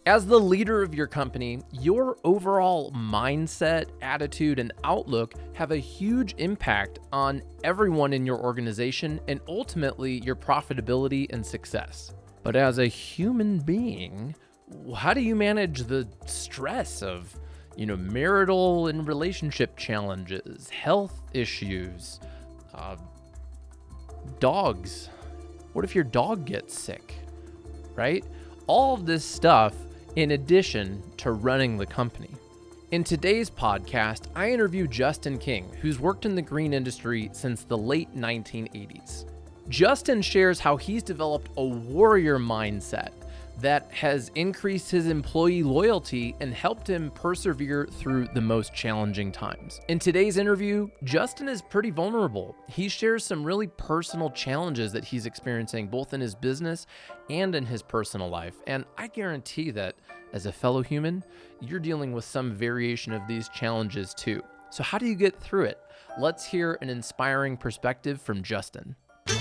As the leader of your company, your overall mindset, attitude, and outlook have a huge impact on everyone in your organization and ultimately your profitability and success. But as a human being, how do you manage the stress of, marital and relationship challenges, health issues, dogs? What if your dog gets sick, right? All of this stuff in addition to running the company. In today's podcast, I interview Justin King, who's worked in the green industry since the late 1980s. Justin shares how he's developed a warrior mindset that has increased his employee loyalty and helped him persevere through the most challenging times. In today's interview, Justin is pretty vulnerable. He shares some really personal challenges that he's experiencing both in his business and in his personal life. And I guarantee that as a fellow human, you're dealing with some variation of these challenges too. So how do you get through it? Let's hear an inspiring perspective from Justin. We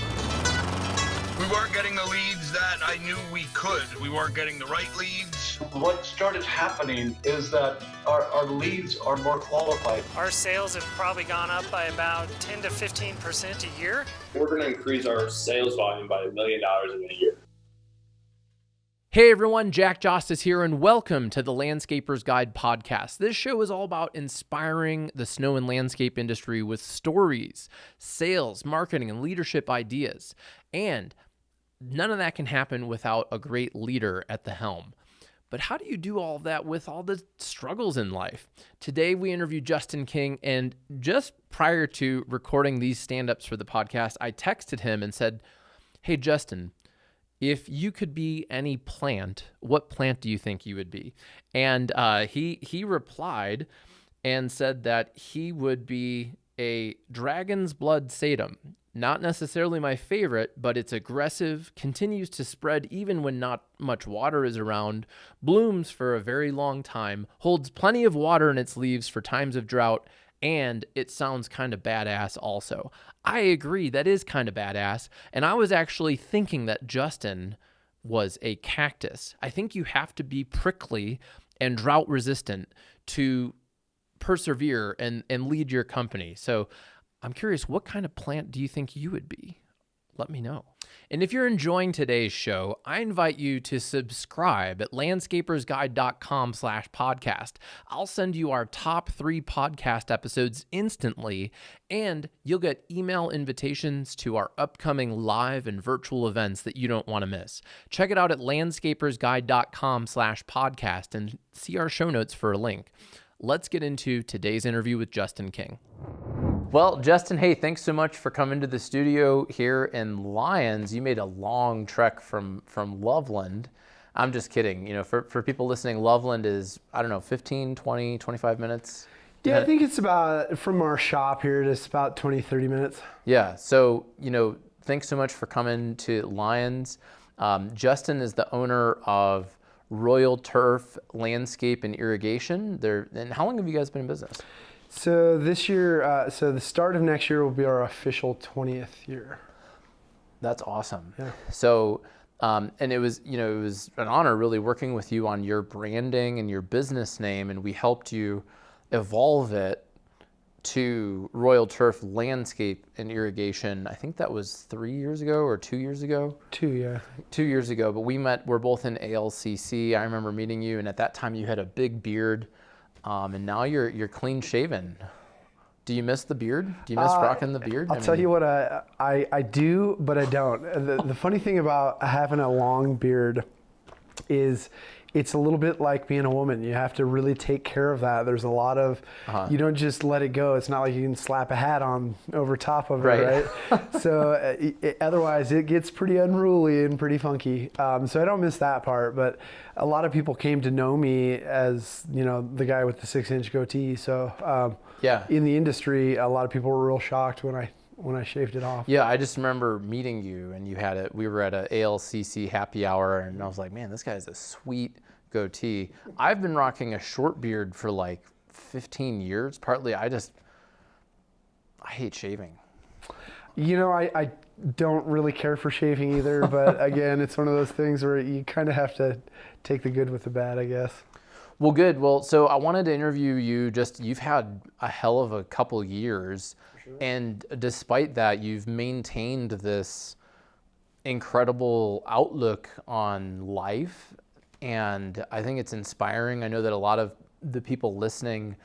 weren't getting the leads that I knew we could. We weren't getting the right leads. What started happening is that our leads are more qualified. Our sales have probably gone up by about 10 to 15% a year. We're going to increase our sales volume by $1 million in a year. Hey everyone, Jack Jostes here, and welcome to the Landscaper's Guide podcast. This show is all about inspiring the snow and landscape industry with stories, sales, marketing, and leadership ideas. And none of that can happen without a great leader at the helm. But how do you do all of that with all the struggles in life? Today, we interviewed Justin King, and just prior to recording these stand-ups for the podcast, I texted him and said, "Hey, Justin, if you could be any plant, what plant do you think you would be?" And he replied and said that he would be a dragon's blood sedum. Not necessarily my favorite, but it's aggressive, continues to spread even when not much water is around, blooms for a very long time, holds plenty of water in its leaves for times of drought, and it sounds kind of badass also. I agree, that is kind of badass, and I was actually thinking that Justin was a cactus. I think you have to be prickly and drought resistant to persevere and lead your company. So I'm curious, what kind of plant do you think you would be? Let me know. And if you're enjoying today's show, I invite you to subscribe at landscapersguide.com/podcast. I'll send you our top 3 podcast episodes instantly, and you'll get email invitations to our upcoming live and virtual events that you don't want to miss. Check it out at landscapersguide.com/podcast and see our show notes for a link. Let's get into today's interview with Justin King. Well, Justin, hey, thanks so much for coming to the studio here in Lyons. You made a long trek from Loveland. I'm just kidding. For people listening, Loveland is, 15, 20, 25 minutes? Yeah, I think it's about, from our shop here, it's about 20, 30 minutes. Yeah, so, thanks so much for coming to Lyons. Justin is the owner of Royal Turf Landscape and Irrigation. And how long have you guys been in business? So this year, the start of next year will be our official 20th year. That's awesome. Yeah. So, and it was an honor really working with you on your branding and your business name, and we helped you evolve it to Royal Turf Landscape and Irrigation. I think that was 3 years ago or 2 years ago? 2, yeah. 2 years ago, but we're both in ALCC. I remember meeting you, and at that time you had a big beard. And now you're clean shaven. Do you miss the beard? Do you miss rocking the beard? I'll tell you what, I do, but I don't. The funny thing about having a long beard is it's a little bit like being a woman. You have to really take care of that. There's a lot of, you don't just let it go. It's not like you can slap a hat on over top of it, right? So otherwise it gets pretty unruly and pretty funky. So I don't miss that part, but a lot of people came to know me as, the guy with the 6-inch goatee. So in the industry, a lot of people were real shocked when I shaved it off. Yeah, I just remember meeting you, and we were at a ALCC happy hour, and I was like, man, this guy has a sweet goatee. I've been rocking a short beard for like 15 years. Partly, I hate shaving. I don't really care for shaving either, but again, it's one of those things where you kind of have to take the good with the bad, I guess. Well, good. Well, so I wanted to interview you. You've had a hell of a couple years, and despite that, you've maintained this incredible outlook on life, and I think it's inspiring. I know that a lot of the people listening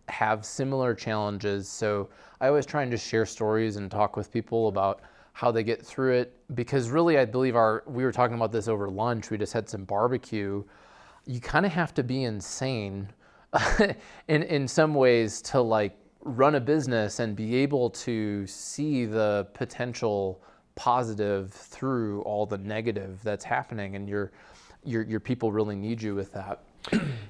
have similar challenges, so I always try and just share stories and talk with people about how they get through it, because really I believe we were talking about this over lunch. We just had some barbecue. You kind of have to be insane in some ways to like run a business and be able to see the potential positive through all the negative that's happening, and your people really need you with that.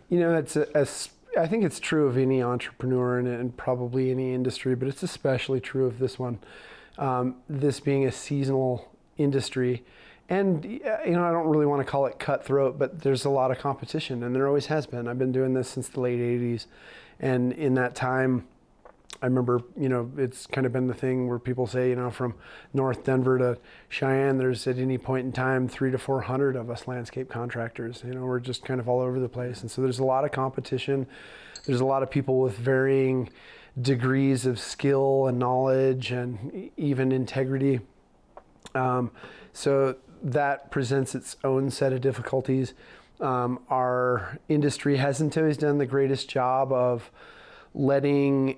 You know, I think it's true of any entrepreneur and probably any industry, but it's especially true of this one. This being a seasonal industry, and you know, I don't really want to call it cutthroat, but there's a lot of competition, and there always has been. I've been doing this since the late 80s, and in that time, I remember, you know, it's kind of been the thing where people say, you know, from North Denver to Cheyenne, there's at any point in time 300 to 400 of us landscape contractors. You know, we're just kind of all over the place, and so there's a lot of competition. There's a lot of people with varying degrees of skill and knowledge and even integrity. So that presents its own set of difficulties. Our industry hasn't always done the greatest job of letting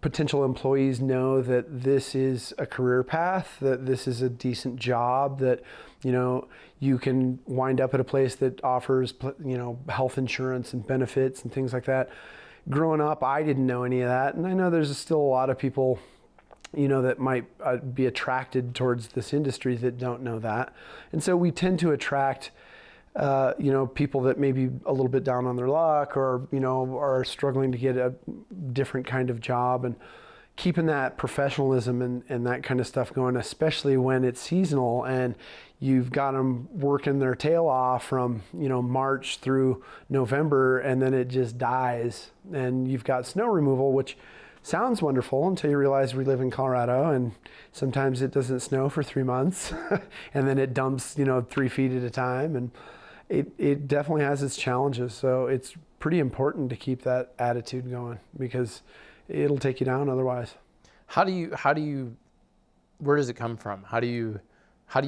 potential employees know that this is a career path, that this is a decent job, that, you know, you can wind up at a place that offers, you know, health insurance and benefits and things like that. Growing up, I didn't know any of that, and I know there's still a lot of people, you know, that might be attracted towards this industry that don't know that. And so we tend to attract you know, people that may be a little bit down on their luck, or, you know, are struggling to get a different kind of job, and keeping that professionalism and that kind of stuff going, especially when it's seasonal and you've got them working their tail off from, you know, March through November, and then it just dies, and you've got snow removal, which sounds wonderful until you realize we live in Colorado, and sometimes it doesn't snow for 3 months and then it dumps, you know, 3 feet at a time, and it definitely has its challenges. So it's pretty important to keep that attitude going, because it'll take you down otherwise. How do you where does it come from? How do you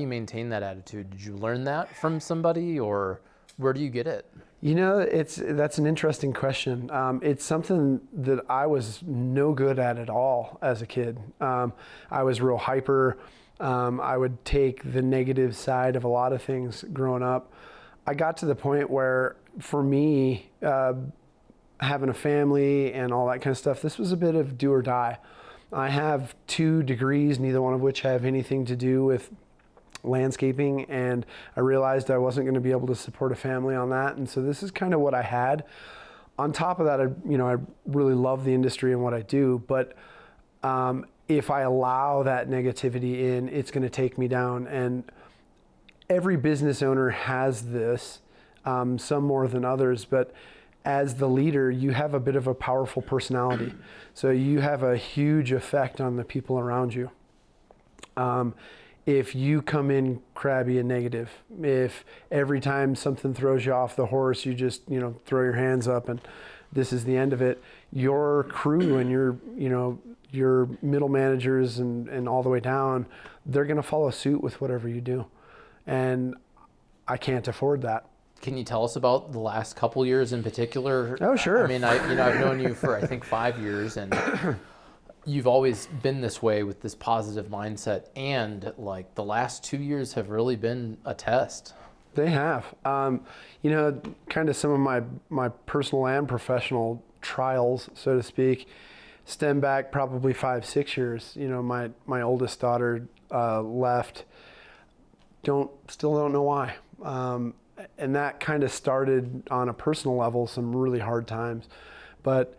maintain that attitude? Did you learn that from somebody, or where do you get it? You know, that's an interesting question. It's something that I was no good at all as a kid. I was real hyper. I would take the negative side of a lot of things growing up. I got to the point where, for me, having a family and all that kind of stuff, this was a bit of do or die. I have 2 degrees, neither one of which have anything to do with landscaping, and I realized I wasn't going to be able to support a family on that, and so this is kind of what I had. On top of that, I really love the industry and what I do, but if I allow that negativity in, it's going to take me down. And every business owner has this, some more than others, but as the leader, you have a bit of a powerful personality. So you have a huge effect on the people around you. If you come in crabby and negative, if every time something throws you off the horse, you just, you know, throw your hands up and this is the end of it, your crew and your middle managers and all the way down, they're going to follow suit with whatever you do. And I can't afford that. Can you tell us about the last couple years in particular? Oh, sure. I mean, I've known you for, I think, 5 years, and you've always been this way with this positive mindset. And like the last 2 years have really been a test. They have. You know, kind of some of my personal and professional trials, so to speak, stem back probably 5-6 years. You know, my oldest daughter left. Still don't know why. And that kind of started on a personal level, some really hard times. But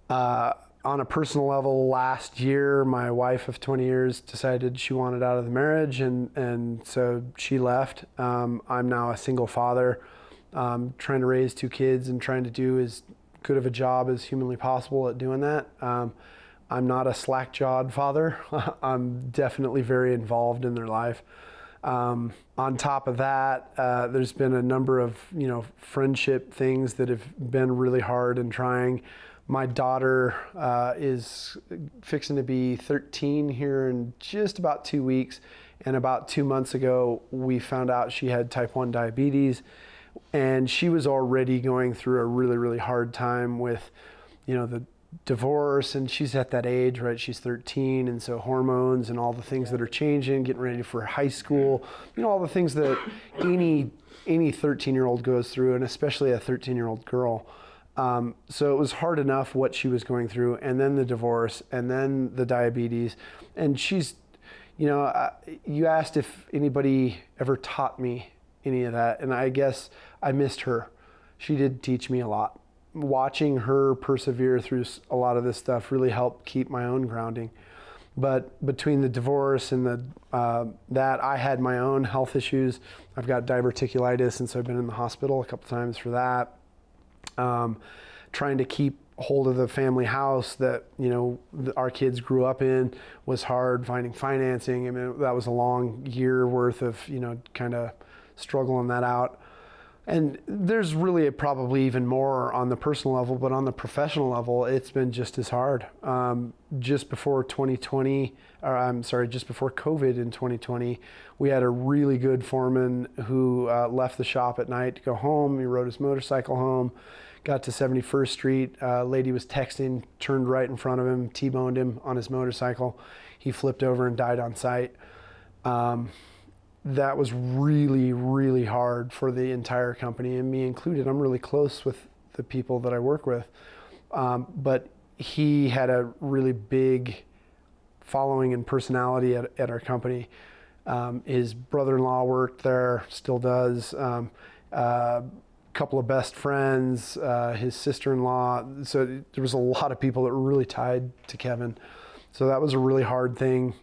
on a personal level, last year, my wife of 20 years decided she wanted out of the marriage, and so she left. I'm now a single father, trying to raise 2 kids and trying to do as good of a job as humanly possible at doing that. I'm not a slack-jawed father. I'm definitely very involved in their life. On top of that, there's been a number of, friendship things that have been really hard and trying. My daughter is fixing to be 13 here in just about 2 weeks. And about 2 months ago, we found out she had type 1 diabetes. And she was already going through a really, really hard time with, the divorce. And she's at that age, right? She's 13. And so hormones and all the things that are changing, getting ready for high school, all the things that any 13-year-old goes through, and especially a 13-year-old girl. So it was hard enough what she was going through, and then the divorce, and then the diabetes. And she's, you asked if anybody ever taught me any of that, and I guess I missed her. She did teach me a lot. Watching her persevere through a lot of this stuff really helped keep my own grounding. But between the divorce and that, I had my own health issues. I've got diverticulitis, and so I've been in the hospital a couple times for that. Trying to keep hold of the family house that, our kids grew up in was hard. Finding financing, that was a long year worth of, kind of struggling that out. And there's really probably even more on the personal level, but on the professional level, it's been just as hard. Just before COVID in 2020, we had a really good foreman who left the shop at night to go home. He rode his motorcycle home, got to 71st Street. A lady was texting, turned right in front of him, T-boned him on his motorcycle. He flipped over and died on site. That was really, really hard for the entire company, and me included. I'm really close with the people that I work with. But he had a really big following and personality at our company. His brother-in-law worked there, still does. Couple of best friends, his sister-in-law. So there was a lot of people that were really tied to Kevin. So that was a really hard thing.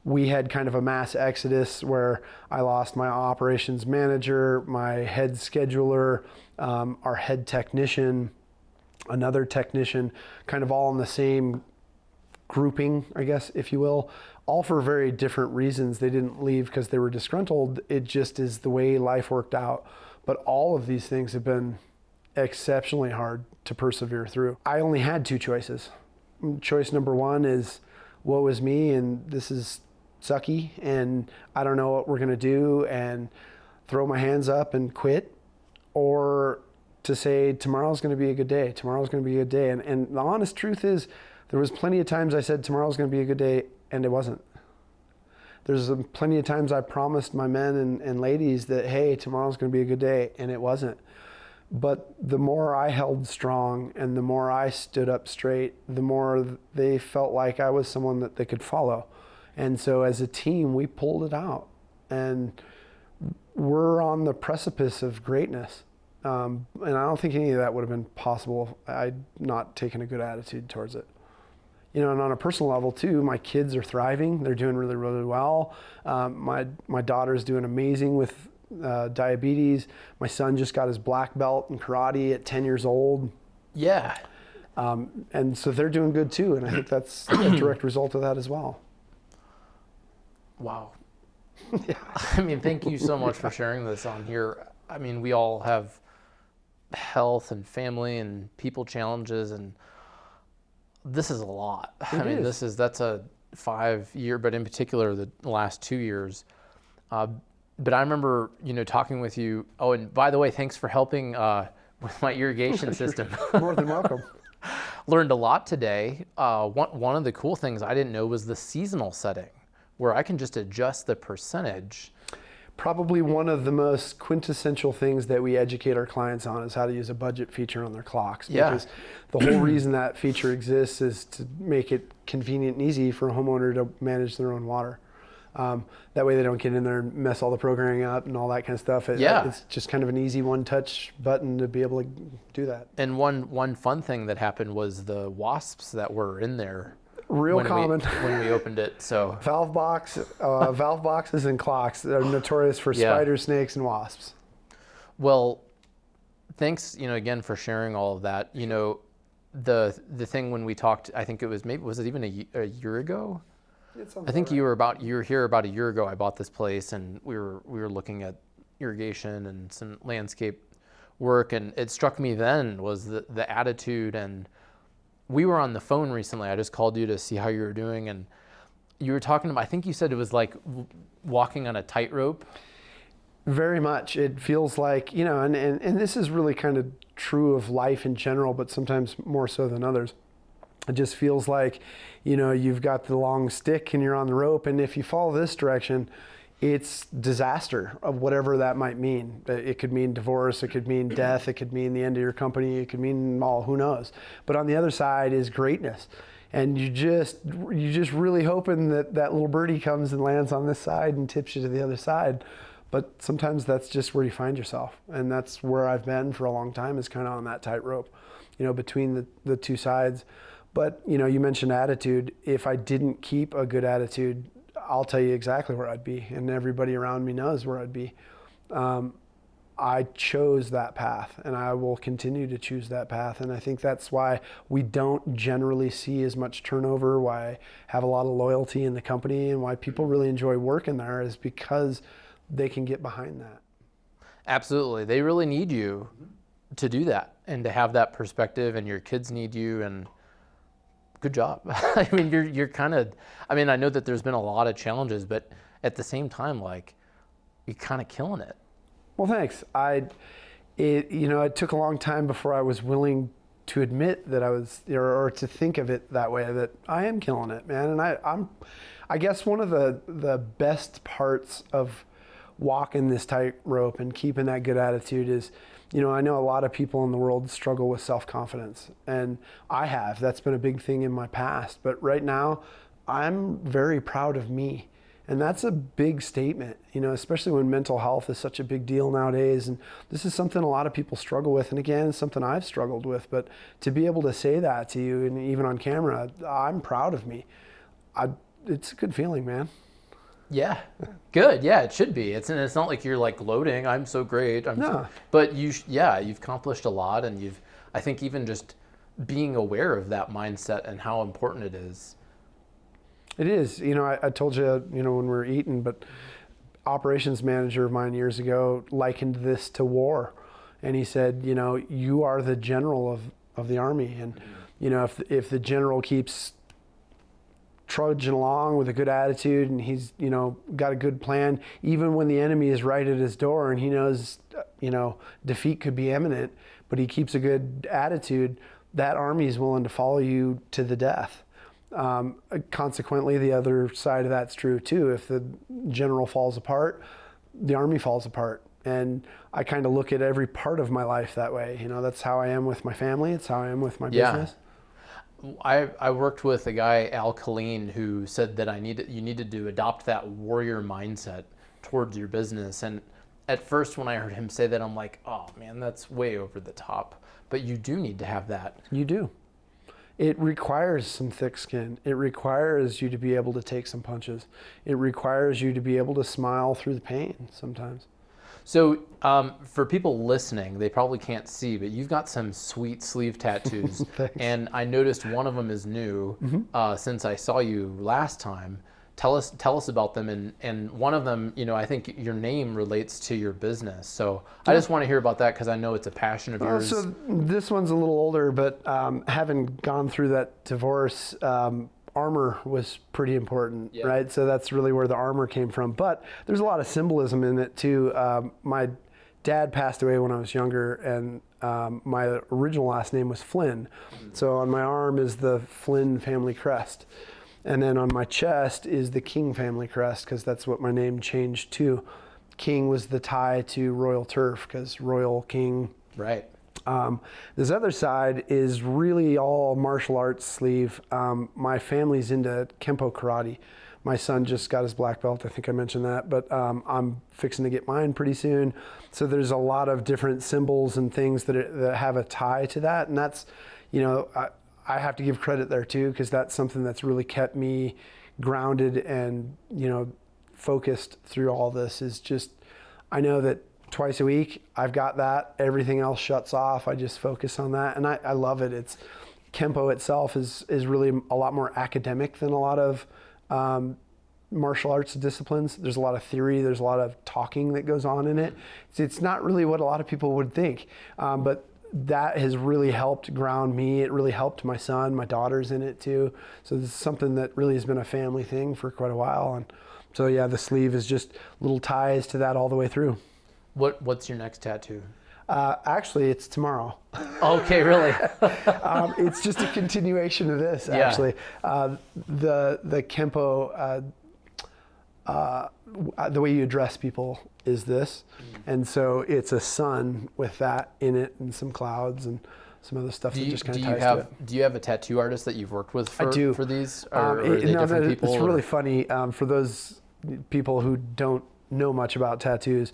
We had kind of a mass exodus where I lost my operations manager, my head scheduler, our head technician, another technician, kind of all in the same grouping, I guess, if you will, all for very different reasons. They didn't leave because they were disgruntled. It just is the way life worked out. But all of these things have been exceptionally hard to persevere through. I only had two choices. Choice number one is, woe is me, and this is sucky, and I don't know what we're gonna do, and throw my hands up and quit, or to say tomorrow's gonna be a good day. Tomorrow's gonna be a good day. And the honest truth is, there was plenty of times I said tomorrow's gonna be a good day, and it wasn't. There's plenty of times I promised my men and ladies that, hey, tomorrow's going to be a good day, and it wasn't. But the more I held strong and the more I stood up straight, the more they felt like I was someone that they could follow. And so as a team, we pulled it out. And we're on the precipice of greatness. And I don't think any of that would have been possible if I'd not taken a good attitude towards it. And on a personal level too, my kids are thriving. They're doing really, really well. My daughter's doing amazing with diabetes. My son just got his black belt in karate at 10 years old. Yeah. And so they're doing good too. And I think that's a direct result of that as well. Wow. Yeah. Thank you so much for sharing this on here. We all have health and family and people challenges, and this is a lot. That's a 5-year, but in particular the last 2 years. But I remember, talking with you. Oh, and by the way, thanks for helping with my irrigation system. More than welcome. Learned a lot today. One of the cool things I didn't know was the seasonal setting, where I can just adjust the percentage. Probably one of the most quintessential things that we educate our clients on is how to use a budget feature on their clocks. Because the whole reason that feature exists is to make it convenient and easy for a homeowner to manage their own water. That way they don't get in there and mess all the programming up and all that kind of stuff. It's just kind of an easy one-touch button to be able to do that. And one fun thing that happened was the wasps that were in there. Real common. When we opened it, so. Valve boxes and clocks are notorious for spiders, snakes, and wasps. Well, thanks, again for sharing all of that. the thing when we talked, I think it was was it even a year ago? I think right. you were here about a year ago. I bought this place, and we were looking at irrigation and some landscape work, and it struck me then was the attitude. And we were on the phone recently. I just called you to see how you were doing, and you were talking about, I think you said it was like walking on a tightrope. Very much. It feels like, and this is really kind of true of life in general, but sometimes more so than others. It just feels like, you've got the long stick and you're on the rope, and if you follow this direction, it's disaster of whatever that might mean. It could mean divorce, it could mean death, it could mean the end of your company, it could mean who knows. But on the other side is greatness. And you just really hoping that little birdie comes and lands on this side and tips you to the other side. But sometimes that's just where you find yourself. And that's where I've been for a long time, is kind of on that tightrope, between the two sides. But, you mentioned attitude. If I didn't keep a good attitude, I'll tell you exactly where I'd be. And everybody around me knows where I'd be. I chose that path, and I will continue to choose that path. And I think that's why we don't generally see as much turnover, why I have a lot of loyalty in the company, and why people really enjoy working there, is because they can get behind that. Absolutely. They really need you to do that and to have that perspective, and your kids need you, and good job. I mean, you're kind of, I know that there's been a lot of challenges, but at the same time, like, you're kind of killing it. Well, thanks. It took a long time before I was willing to admit that I was, or to think of it that way, that I am killing it, man. And I guess one of the best parts of walking this tightrope and keeping that good attitude is, I know a lot of people in the world struggle with self-confidence, and that's been a big thing in my past. But right now, I'm very proud of me. And that's a big statement, especially when mental health is such a big deal nowadays. And this is something a lot of people struggle with. And again, it's something I've struggled with. But to be able to say that to you, and even on camera, I'm proud of me. It's a good feeling, man. Yeah, good. Yeah, it should be. It's not like you're like gloating. I'm so great. But you've accomplished a lot, and I think even just being aware of that mindset and how important it is. It is. I told you, when we were eating, but operations manager of mine years ago likened this to war, and he said, you are the general of the army, and if the general keeps trudging along with a good attitude, and he's got a good plan, even when the enemy is right at his door and he knows defeat could be imminent, but he keeps a good attitude, that army is willing to follow you to the death. Consequently, the other side of that's true too. If the general falls apart, the army falls apart. And I kind of look at every part of my life that way. That's how I am with my family. It's how I am with my business. I worked with a guy, Al Colleen, who said that you needed to adopt that warrior mindset towards your business. And at first, when I heard him say that, I'm like, oh man, that's way over the top. But you do need to have that. You do. It requires some thick skin. It requires you to be able to take some punches. It requires you to be able to smile through the pain sometimes. So for people listening, they probably can't see, but you've got some sweet sleeve tattoos. And I noticed one of them is new since I saw you last time. Tell us about them. And one of them, I think your name relates to your business. So I just want to hear about that, because I know it's a passion of yours. So this one's a little older, but having gone through that divorce, armor was pretty important, right? So that's really where the armor came from. But there's a lot of symbolism in it too. My dad passed away when I was younger, and my original last name was Flynn. So on my arm is the Flynn family crest. And then on my chest is the King family crest, because that's what my name changed to. King was the tie to Royal Turf, because Royal King. Right. This other side is really all martial arts sleeve. My family's into Kempo karate. My son just got his black belt. I think I mentioned that, but I'm fixing to get mine pretty soon. So there's a lot of different symbols and things that have a tie to that. And that's, I have to give credit there too, because that's something that's really kept me grounded and, focused through all this. Is just, I know that twice a week I've got that. Everything else shuts off. I just focus on that, and I love it. Kempo itself is really a lot more academic than a lot of martial arts disciplines. There's a lot of theory, there's a lot of talking that goes on in it. It's not really what a lot of people would think, but that has really helped ground me. It really helped my son, my daughter's in it too. So this is something that really has been a family thing for quite a while. And so yeah, the sleeve is just little ties to that all the way through. What's your next tattoo? Actually, it's tomorrow. Okay, really? It's just a continuation of this, Yeah. actually. The Kempo, the way you address people is this. And so it's a sun with that in it and some clouds and some other stuff that just kind of ties to it. Do you have a tattoo artist that you've worked with for these? Or are they No, different people? it's really funny. For those people who don't know much about tattoos,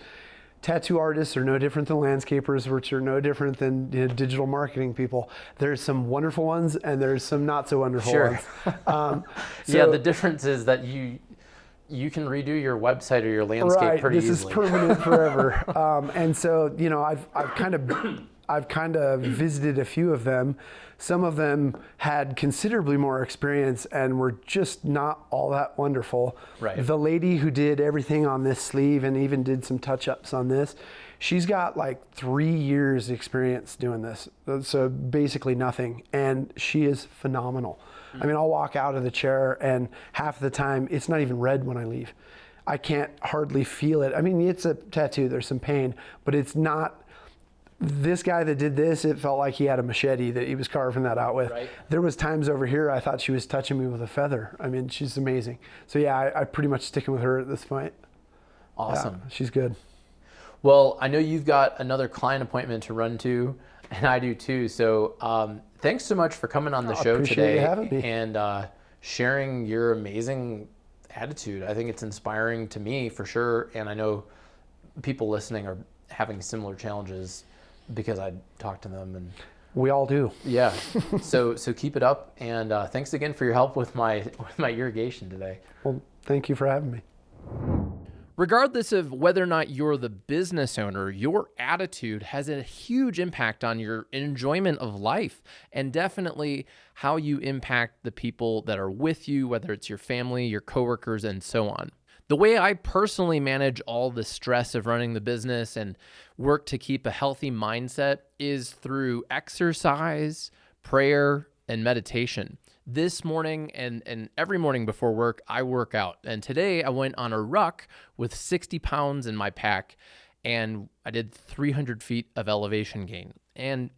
tattoo artists are no different than landscapers, which are no different than digital marketing people. There's some wonderful ones and there's some not so wonderful ones. Yeah, the difference is that you can redo your website or your landscape pretty easily. This is permanent forever. And so, I've kind of visited a few of them. Some of them had considerably more experience and were just not all that wonderful. Right. The lady who did everything on this sleeve and even did some touch-ups on this, she's got like 3 years experience doing this. So basically nothing. And she is phenomenal. I mean, I'll walk out of the chair and half the time it's not even red when I leave. I can't hardly feel it. I mean, it's a tattoo, there's some pain, but it's not. This guy that did this, it felt like he had a machete that he was carving that out with. Right. There was times over here I thought she was touching me with a feather. I mean, she's amazing. So yeah, I pretty much sticking with her at this point. Awesome. Yeah, she's good. Well, I know you've got another client appointment to run to, and I do too. So thanks so much for coming on the show appreciate today you having me. and sharing your amazing attitude. I think it's inspiring to me for sure, and I know people listening are having similar challenges because I talk to them, and We all do. yeah. So keep it up, and thanks again for your help with my irrigation today. Well, thank you for having me. Regardless of whether or not you're the business owner, your attitude has a huge impact on your enjoyment of life and definitely how you impact the people that are with you, whether it's your family, your coworkers, and so on. The way I personally manage all the stress of running the business and work to keep a healthy mindset is through exercise, prayer, and meditation. This morning and every morning before work, I work out. And today I went on a ruck with 60 pounds in my pack, and I did 300 feet of elevation gain. And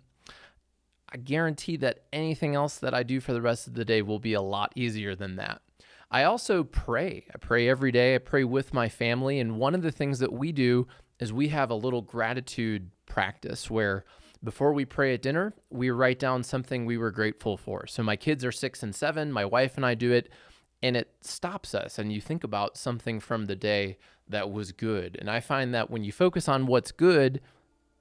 I guarantee that anything else that I do for the rest of the day will be a lot easier than that. I also pray. I pray every day. I pray with my family. And one of the things that we do is we have a little gratitude practice where before we pray at dinner, we write down something we were grateful for. So my kids are 6 and 7. My wife and I do it, and it stops us. And you think about something from the day that was good. And I find that when you focus on what's good,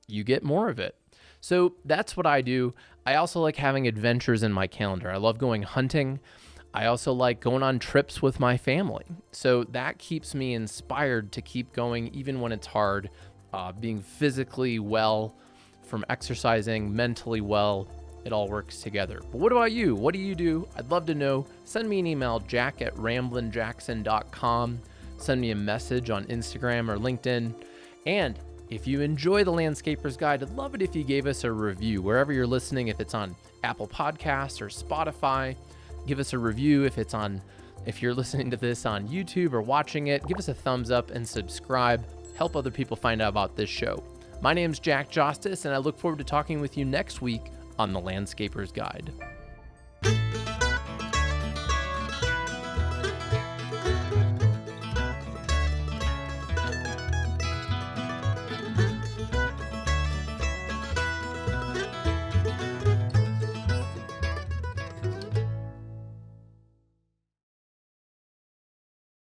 you get more of it. So that's what I do. I also like having adventures in my calendar. I love going hunting. I also like going on trips with my family. So that keeps me inspired to keep going even when it's hard, being physically well, from exercising, mentally well, it all works together. But what about you? What do you do? I'd love to know. Send me an email, jack@ramblinjackson.com. Send me a message on Instagram or LinkedIn. And if you enjoy the Landscaper's Guide, I'd love it if you gave us a review wherever you're listening. If it's on Apple Podcasts or Spotify, give us a review. If you're listening to this on YouTube or watching it, give us a thumbs up and subscribe. Help other people find out about this show. My name's Jack Jostes, and I look forward to talking with you next week on The Landscaper's Guide.